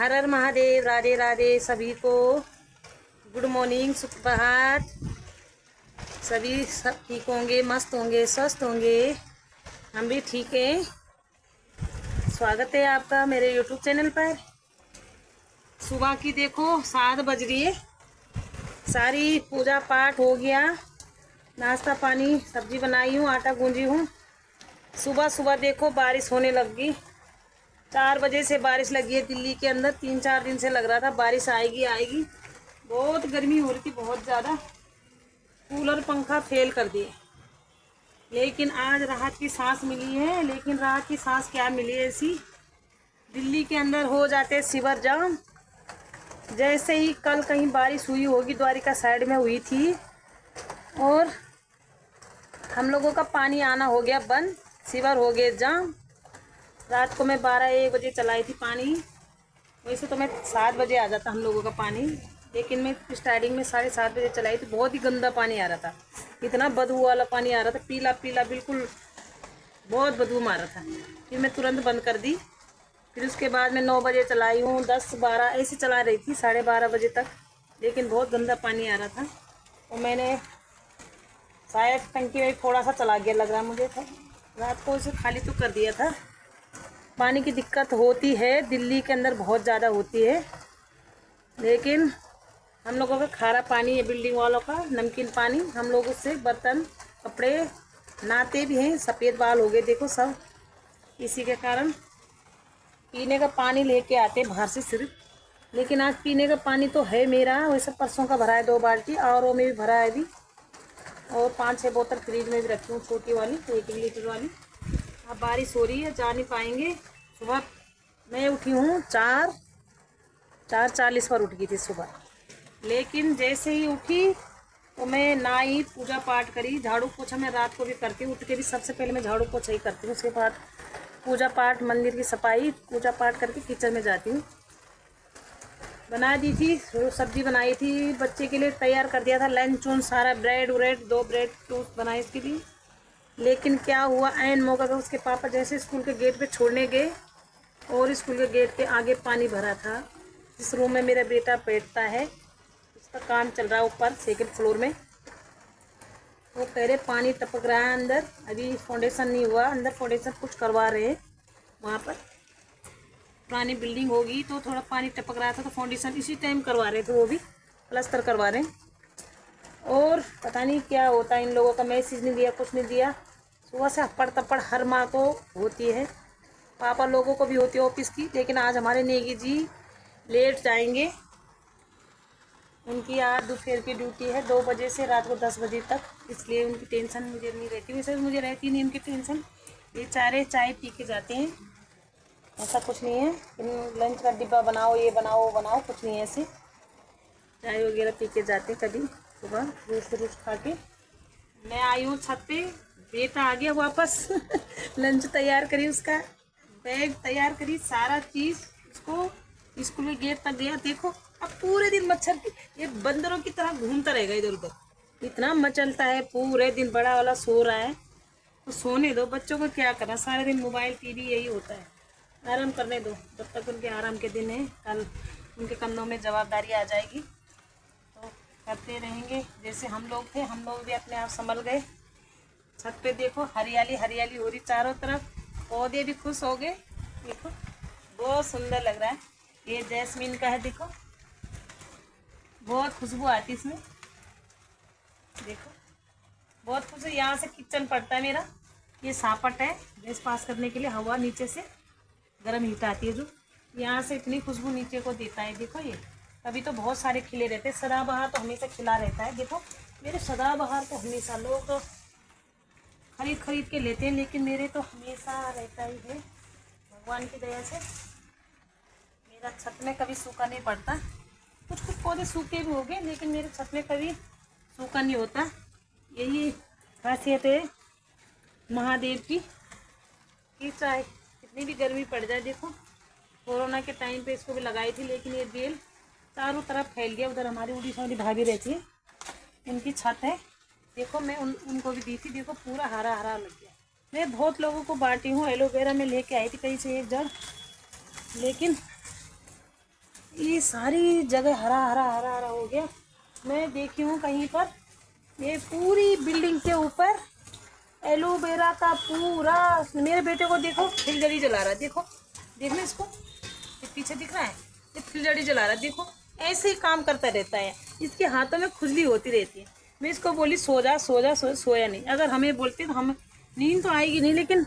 हर हर महादेव। राधे राधे सभी को। Good morning, सुप्रभात। सभी सब ठीक होंगे, मस्त होंगे, स्वस्थ होंगे। हम भी ठीक हैं। स्वागत है आपका मेरे यूट्यूब चैनल पर। सुबह की देखो 7 बज रही है। सारी पूजा पाठ हो गया, नाश्ता पानी, सब्जी बनाई हूँ, आटा गूंजी हूँ। सुबह सुबह देखो बारिश होने लग गई। 4 बजे से बारिश लगी है दिल्ली के अंदर। 3-4 दिन से लग रहा था बारिश आएगी आएगी। बहुत गर्मी हो रही थी, बहुत ज़्यादा। कूलर पंखा फेल कर दिए, लेकिन आज राहत की सांस मिली है। लेकिन राहत की सांस क्या मिली है ऐसी, दिल्ली के अंदर हो जाते सिवर जाम। जैसे ही कल कहीं बारिश हुई होगी, द्वारिका साइड में हुई थी, और हम लोगों का पानी आना हो गया बंद, सिवर हो गए जाम। रात को मैं 12-1 बजे चलाई थी पानी। वैसे तो मैं 7 बजे आ जाता हम लोगों का पानी, लेकिन मैं स्टार्टिंग में 7:30 बजे चलाई थी। बहुत ही गंदा पानी आ रहा था, इतना बदबू वाला पानी आ रहा था, पीला पीला बिल्कुल, बहुत बदबू मार रहा था। फिर मैं तुरंत बंद कर दी। फिर उसके बाद मैं 9 बजे चलाई हूँ, 10-12 ऐसे चला रही थी, 12:30 बजे तक। लेकिन बहुत गंदा पानी आ रहा था, और मैंने शायद टंकी में थोड़ा सा चला गया लग रहा मुझे था। रात को इसे खाली तो कर दिया था। पानी की दिक्कत होती है दिल्ली के अंदर, बहुत ज़्यादा होती है। लेकिन हम लोगों का खारा पानी है, बिल्डिंग वालों का नमकीन पानी। हम लोग उससे बर्तन कपड़े नहाते भी हैं। सफ़ेद बाल हो गए देखो सब, इसी के कारण। पीने का पानी लेके आते बाहर से सिर्फ। लेकिन आज पीने का पानी तो है मेरा, वैसे परसों का भरा है 2 बाल्टी, और में भी भरा है अभी, और 5-6 बोतल फ्रिज में भी रखी हूँ, छोटी वाली 1 लीटर वाली। अब बारिश हो रही है, जा नहीं पाएंगे। सुबह मैं उठी हूँ 4:40 पर उठ गई थी सुबह। लेकिन जैसे ही उठी तो मैं नहाई, पूजा पाठ करी, झाड़ू पोछा मैं रात को भी करती हूँ। उठ के भी सबसे पहले मैं झाड़ू पोछा ही करती हूँ, उसके बाद पूजा पाठ, मंदिर की सफाई, पूजा पाठ करके किचन में जाती हूँ। बना दी थी सब्जी, बनाई थी बच्चे के लिए, तैयार कर दिया था लंच उन सारा, ब्रेड व्रेड 2 ब्रेड टोस्ट बनाए इसके लिए। लेकिन क्या हुआ, ऐन मौका पर उसके पापा जैसे स्कूल के गेट पे छोड़ने गए, और स्कूल के गेट के आगे पानी भरा था। जिस रूम में मेरा बेटा बैठता है, उसका काम चल रहा है ऊपर 2nd फ्लोर में। वो कह रहे पानी टपक रहा है अंदर, अभी फाउंडेशन नहीं हुआ, अंदर फाउंडेशन कुछ करवा रहे हैं। वहाँ पर पुरानी बिल्डिंग होगी तो थोड़ा पानी टपक रहा था, तो फाउंडेशन इसी टाइम करवा रहे थे, वो भी प्लास्टर करवा रहे हैं। और पता नहीं क्या होता है इन लोगों का, मैसेज नहीं दिया, कुछ नहीं दिया। सुबह से हप्पड़ तप्पड़ हर माँ को होती है, पापा लोगों को भी होती है ऑफिस की। लेकिन आज हमारे नेगी जी लेट जाएंगे, उनकी आज दोपहर की ड्यूटी है 2 बजे से रात को 10 बजे तक, इसलिए उनकी टेंशन मुझे नहीं रहती। वैसे मुझे रहती नहीं उनकी टेंशन, ये चाय पी के जाते हैं, ऐसा कुछ नहीं है। लंच का डिब्बा बनाओ, ये बनाओ वो बनाओ, कुछ नहीं है ऐसे। चाय वगैरह पी के जाते कभी सुबह, जूस खा के। मैं आई हूँ छत पे, बेटा आ गया वापस लंच तैयार करी, उसका बैग तैयार करी, सारा चीज़ उसको स्कूल के गेट तक गया। देखो अब पूरे दिन मच्छर की, ये बंदरों की तरह घूमता रहेगा इधर उधर, इतना मचलता है पूरे दिन। बड़ा वाला सो रहा है तो सोने दो, बच्चों को क्या करना, सारे दिन मोबाइल टीवी यही होता है। आराम करने दो, जब तक उनके आराम के दिन है। कल उनके कंधों में जवाबदारी आ जाएगी तो करते रहेंगे। जैसे हम लोग थे, हम लोग भी अपने आप संभल गए। छत पे देखो हरियाली हरियाली हो रही चारों तरफ, पौधे भी खुश हो गए। देखो बहुत सुंदर लग रहा है। ये जैस्मीन का है, देखो बहुत खुशबू आती है इसमें, देखो बहुत खुश है। यहाँ से किचन पड़ता है मेरा, ये सापट है गैस पास करने के लिए, हवा नीचे से गर्म हीट आती है जो, यहाँ से इतनी खुशबू नीचे को देता है। देखो ये अभी तो बहुत सारे खिले रहते हैं, सदाबहार तो हमेशा खिला रहता है। देखो मेरे सदाबहार तो हमेशा, लोग तो खरीद के लेते हैं, लेकिन मेरे तो हमेशा रहता ही है। भगवान की दया से मेरा छत में कभी सूखा नहीं पड़ता। कुछ कुछ पौधे सूखे भी हो गए, लेकिन मेरे छत में कभी सूखा नहीं होता। यही खासियत है महादेव की, कि चाहे कितनी भी गर्मी पड़ जाए। देखो कोरोना के टाइम पे इसको भी लगाई थी, लेकिन ये बेल चारों तरफ फैल गया। उधर हमारी उड़ीसा वाली भाभी रहती है, उनकी छत है, देखो मैं उनको भी दी थी, देखो पूरा हरा हरा लग गया। मैं बहुत लोगों को बांटी हूँ, एलोवेरा में लेके आई थी कहीं से एक जड़, लेकिन ये सारी जगह हरा हरा हरा हरा हो गया। मैं देखी हूँ कहीं पर ये पूरी बिल्डिंग के ऊपर एलोवेरा का पूरा। मेरे बेटे को देखो फुलझड़ी जला रहा है, देखो देखना इसको, ये पीछे दिख रहा है, ये फुलझड़ी जला रहा है, देखो ऐसे ही काम करता रहता है। इसके हाथों में खुजली होती रहती है। मैं इसको बोली सो जा सो जा, सोया नहीं। अगर हमें बोलती तो हम नींद तो आएगी नहीं, लेकिन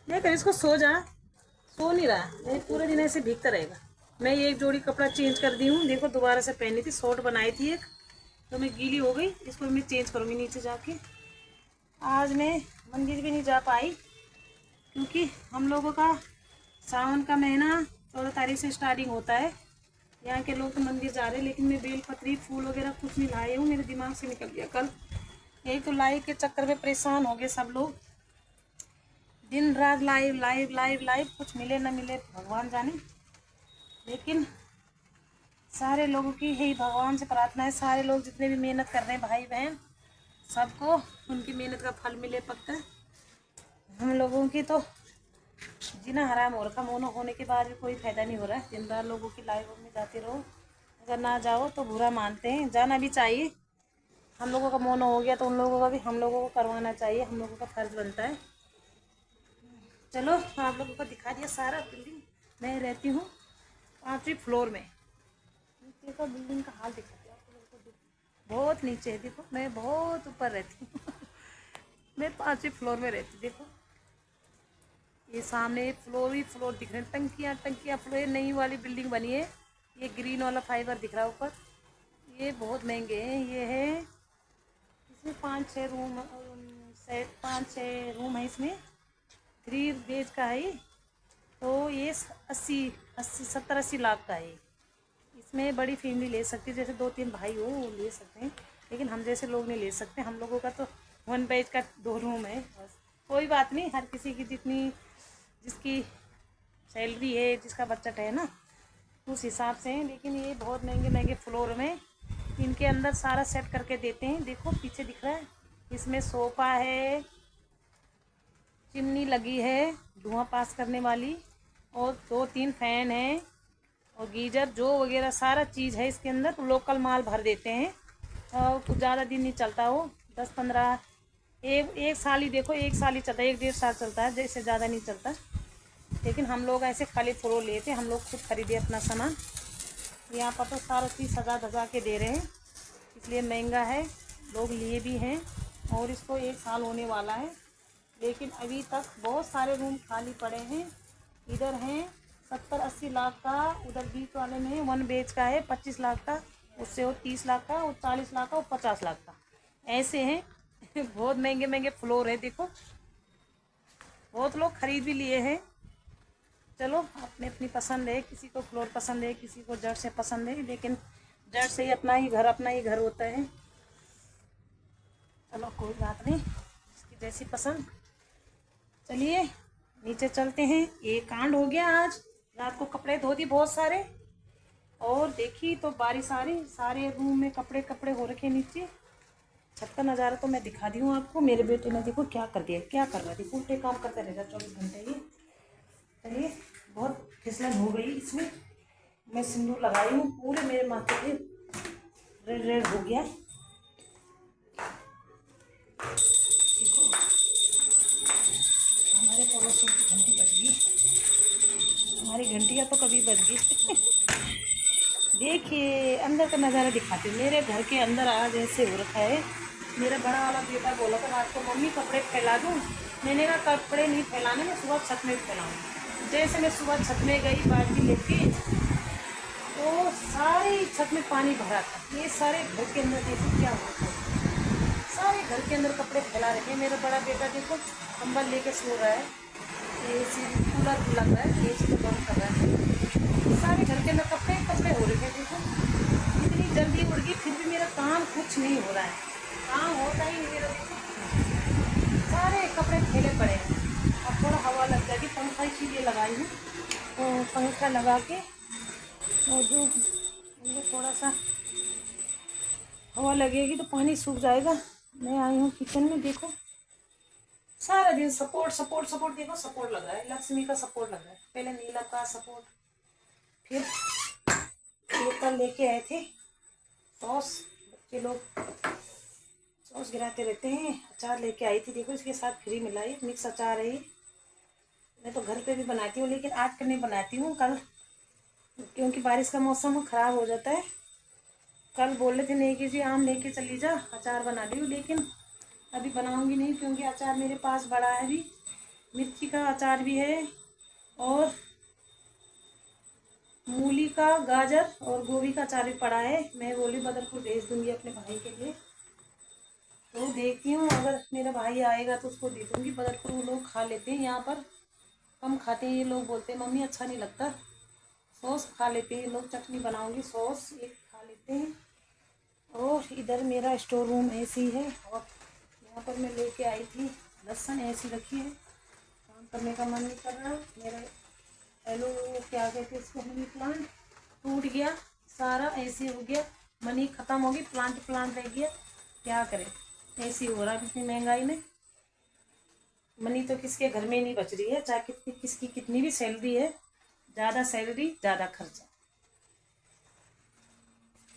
मैं कह इसको सो जा, सो नहीं रहा। मैं पूरे दिन ऐसे भीगता रहेगा। मैं ये एक जोड़ी कपड़ा चेंज कर दी हूँ, देखो दोबारा से पहनी थी, शॉर्ट बनाई थी एक, तो मैं गीली हो गई, इसको मैं चेंज करूँगी नीचे जाके। आज मैं मंदिर भी नहीं जा पाई क्योंकि हम लोगों का सावन का महीना 14 तारीख से स्टार्टिंग होता है। यहाँ के लोग तो मंदिर जा रहे हैं, लेकिन मैं बेलपत्री फूल वगैरह कुछ नहीं लाई हूँ, मेरे दिमाग से निकल गया कल। यही तो लाइव के चक्कर में परेशान हो गए सब लोग। दिन रात लाइव लाइव लाइव लाइव, कुछ मिले न मिले भगवान जाने। लेकिन सारे लोगों की यही भगवान से प्रार्थना है, सारे लोग जितने भी मेहनत कर रहे हैं भाई बहन, सबको उनकी मेहनत का फल मिले पक्का। हम लोगों की तो जीना हराम हो रखा, मोनो होने के बाद भी कोई फायदा नहीं हो रहा है। दिन रात लोगों की लाइव में जाते रहो, अगर ना जाओ तो बुरा मानते हैं। जाना भी चाहिए, हम लोगों का मोनो हो गया तो उन लोगों का भी हम लोगों को करवाना चाहिए, हम लोगों का फर्ज बनता है। चलो आप लोगों को दिखा दिया सारा बिल्डिंग। मैं रहती हूँ 5वीं फ्लोर में। नीचे का बिल्डिंग का हाल दिखा दिया आप लोगों को, बहुत नीचे है, देखो मैं बहुत ऊपर रहती हूँ मैं 5वीं फ्लोर में रहती हूँ। देखो ये सामने फ्लोर ही फ्लोर दिख रहे हैं, टंकियाँ टंकियाँ फ्लोर। नई वाली बिल्डिंग बनी है, ये ग्रीन वाला फाइबर दिख रहा है ऊपर। ये बहुत महंगे हैं, ये है इसमें 5-6 रूम, सेट 5-6 रूम है इसमें, 3 बेज का है। तो ये 70-80 लाख का है। इसमें बड़ी फैमिली ले सकती है, जैसे 2-3 भाई हो वो ले सकते हैं, लेकिन हम जैसे लोग नहीं ले सकते। हम लोगों का तो 1 बेज का 2 रूम है बस। कोई बात नहीं, हर किसी की जितनी जिसकी सैलरी है, जिसका बजट है ना, उस हिसाब से है। लेकिन ये बहुत महंगे महंगे फ्लोर में इनके अंदर सारा सेट करके देते हैं। देखो पीछे दिख रहा है, इसमें सोफ़ा है, चिमनी लगी है धुआं पास करने वाली, और 2-3 फैन है, और गीजर जो वगैरह सारा चीज़ है इसके अंदर। तो लोकल माल भर देते हैं और कुछ ज़्यादा दिन नहीं चलता वो, 10-15 एक साल ही, देखो 1 साल ही चलता है, 1-1.5 साल चलता है, जैसे ज़्यादा नहीं चलता। लेकिन हम लोग ऐसे खाली फ्लोर लिए थे, हम लोग खुद खरीदे अपना सामान। यहाँ पर तो सारा चीज़ सजा धजा के दे रहे हैं, इसलिए महंगा है, लोग लिए भी हैं। और इसको 1 साल होने वाला है, लेकिन अभी तक बहुत सारे रूम खाली पड़े हैं। इधर हैं 70-80 लाख का, उधर बीच वाले में 1 बेच का है 25 लाख का, उससे वो 30 लाख का, वो 40 लाख का, वो 50 लाख का, ऐसे हैं बहुत महंगे महंगे फ्लोर है। देखो बहुत लोग खरीद भी लिए हैं। चलो अपनी अपनी पसंद है, किसी को फ्लोर पसंद है, किसी को जड़ से पसंद है, लेकिन जड़ से ही अपना ही घर होता है। चलो कोई बात नहीं, इसकी जैसी पसंद। चलिए नीचे चलते हैं। ये कांड हो गया आज, रात को कपड़े धो दिए बहुत सारे, और देखी तो बारिश आ रही, सारे रूम में कपड़े कपड़े हो रखे नीचे। छत का नज़ारा तो मैं दिखा दी हूँ आपको। मेरे बेटे ने देखो क्या कर दिया, क्या कर रहा है, उल्टे काम करते रहेगा 24 घंटे ये। चलिए बहुत फिसलन हो गई इसमें, मैं सिंदूर लगाई हूँ, पूरे मेरे माथे पे रेड रेड हो गया। देखो हमारे पड़ोसियों की घंटी बज गई, हमारी घंटियाँ तो कभी बज गई देखिए अंदर का नज़ारा दिखाती हूँ। मेरे घर के अंदर आज ऐसे हो रखा है। मेरा बड़ा वाला बेटा बोला था रात को, मम्मी कपड़े फैला दूँ। मैंने कहा कपड़े नहीं फैलाने, मैं सुबह छत में फैलाऊँ। जैसे मैं सुबह छत में गई बाल्टी लेके, तो सारे छत में पानी भरा था। ये सारे घर के अंदर देखो क्या होता है, सारे घर के अंदर कपड़े फैला रखे हैं। मेरा बड़ा बेटा देखो कंबल लेके सो रहा है, एसी कूलर लग रहा है, एसी तो बंद कर रहा है। सारे घर के अंदर कपड़े कपड़े हो रखे हैं। देखो इतनी जल्दी उड़ गई, फिर भी मेरा काम कुछ नहीं हो रहा है, काम होता ही नहीं मेरा। देखो सारे कपड़े फैले पड़े हैं। अब थोड़ा हवा लग जाएगी, पंखा इसीलिए लगाई हूँ, तो पंखा लगा के और जो इनको थोड़ा सा हवा लगेगी तो पानी सूख जाएगा। मैं आई हूँ किचन में, देखो सारा दिन सपोर्ट सपोर्ट सपोर्ट, देखो सपोर्ट लग रहा है, लक्ष्मी का सपोर्ट लग रहा है, पहले नीलम का सपोर्ट, फिर ये कल लेके आए थे सॉस, बच्चे लोग सॉस गिराते रहते हैं। अचार लेके आई थी, देखो इसके साथ फ्री मिला है, मिक्स अचार है। मैं तो घर पे भी बनाती हूँ, लेकिन आज कल नहीं बनाती हूँ, कल क्योंकि बारिश का मौसम ख़राब हो जाता है। कल बोल रहे थे नहीं कि जी आम लेके चली जा, अचार बना ली, लेकिन अभी बनाऊंगी नहीं क्योंकि अचार मेरे पास बड़ा है। अभी मिर्ची का अचार भी है और मूली का, गाजर और गोभी का अचार भी पड़ा है। मैं बोली बदरपुर भेज दूंगी अपने भाई के लिए, तो देखती हूँ अगर मेरा भाई आएगा तो उसको दे दूँगी। बदरपुर वो लोग खा लेते हैं, यहाँ पर कम खाते हैं। ये लोग बोलते हैं मम्मी अच्छा नहीं लगता, सॉस खा लेते हैं ये लोग। चटनी बनाऊंगी, सॉस एक खा लेते हैं। और इधर मेरा स्टोर रूम ऐसी है, और यहाँ पर मैं लेके आई थी लहसुन, ऐसी रखी है। काम करने का मन नहीं कर रहा। मेरा हेलो क्या कहते हैं इसको, मनी प्लांट टूट गया सारा, ऐसे हो गया, मनी ख़त्म हो गई, प्लांट रह गया। क्या करें, ऐसे हो रहा है इतनी महंगाई में। मनी तो किसके घर में नहीं बच रही है, चाहे कितनी किसकी कितनी भी सैलरी है, ज़्यादा सैलरी ज़्यादा खर्चा।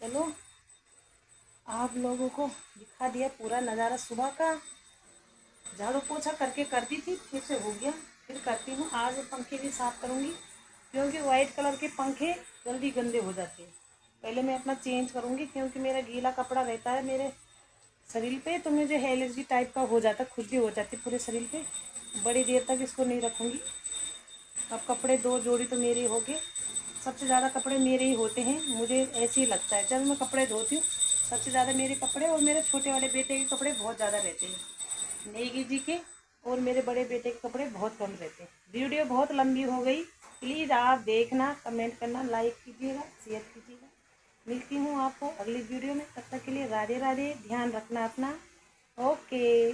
चलो आप लोगों को दिखा दिया पूरा नज़ारा सुबह का। झाड़ू पोछा करके करती थी, फिर से हो गया, फिर करती हूँ। आज पंखे भी साफ़ करूँगी क्योंकि वाइट कलर के पंखे जल्दी गंदे हो जाते हैं। पहले मैं अपना चेंज करूँगी क्योंकि मेरा गीला कपड़ा रहता है मेरे शरीर पे, तो मुझे एलर्जी टाइप का हो जाता, खुद भी हो जाती पूरे शरीर पे। बड़ी देर तक इसको नहीं रखूँगी। अब कपड़े 2 जोड़ी तो मेरे हो गए, सबसे ज़्यादा कपड़े मेरे ही होते हैं, मुझे ऐसे ही लगता है। जब मैं कपड़े धोती हूँ सबसे ज़्यादा मेरे कपड़े और मेरे छोटे वाले बेटे के कपड़े बहुत ज़्यादा रहते हैं, नेगी जी के, और मेरे बड़े बेटे के कपड़े बहुत कम रहते हैं। वीडियो बहुत लंबी हो गई, प्लीज़ आप देखना, कमेंट करना, लाइक कीजिएगा, शेयर कीजिएगा। मिलती हूँ आपको अगली वीडियो में, तब तक के लिए राधे राधे, ध्यान रखना अपना। ओके।